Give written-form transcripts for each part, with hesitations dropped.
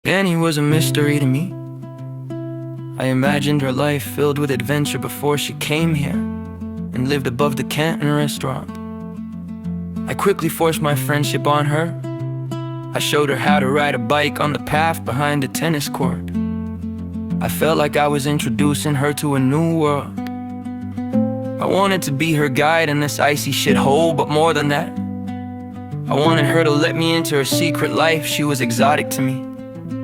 Annie was a mystery to me. I imagined her life filled with adventure before she came here and lived above the Canton restaurant. I quickly forced my friendship on her. I showed her how to ride a bike on the path behind the tennis court. I felt like I was introducing her to a new world. I wanted to be her guide in this icy shithole, but more than that, I wanted her to let me into her secret life. She was exotic to me,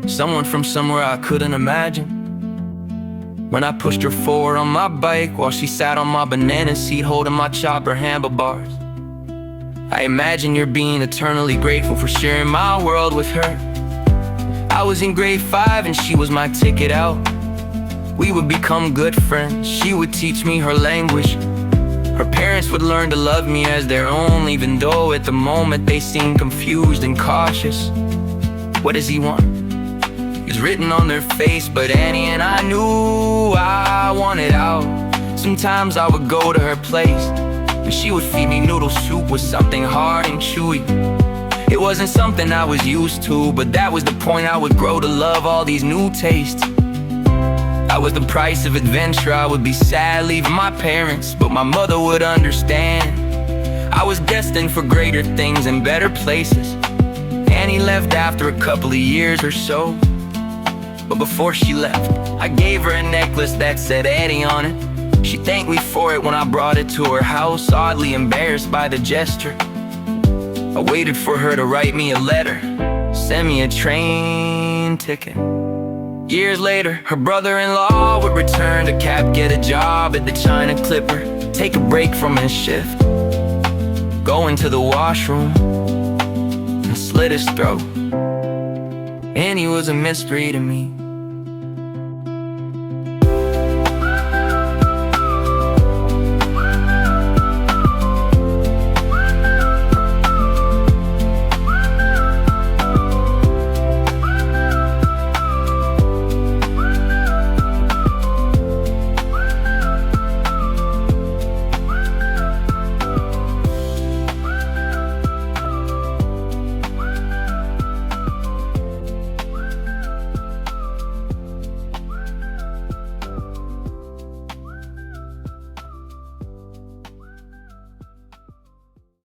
someone from somewhere I couldn't imagine. When I pushed her forward on my bike while she sat on my banana seat holding my chopper handlebars, I imagine you're being eternally grateful for sharing my world with her. I was in grade 5 and she was my ticket out. We would become good friends. She would teach me her language. Her parents would learn to love me as their own, even though at the moment they seemed confused and cautious. What does he want? It's written on their face, but Annie and I knew I wanted out. Sometimes I would go to her place and she would feed me noodle soup with something hard and chewy. It wasn't something I was used to, but that was the point. I would grow to love all these new tastes. I was the price of adventure. I would be sad leaving my parents, but my mother would understand. I was destined for greater things and better places. Annie left after a couple of years or so, but before she left, I gave her a necklace that said Annie on it. She thanked me for it when I brought it to her house, oddly embarrassed by the gesture. I waited for her to write me a letter, send me a train ticket. Years later, her brother-in-law would return to Cap, get a job at the China Clipper, take a break from his shift, go into the washroom and slit his throat. Annie was a mystery to me.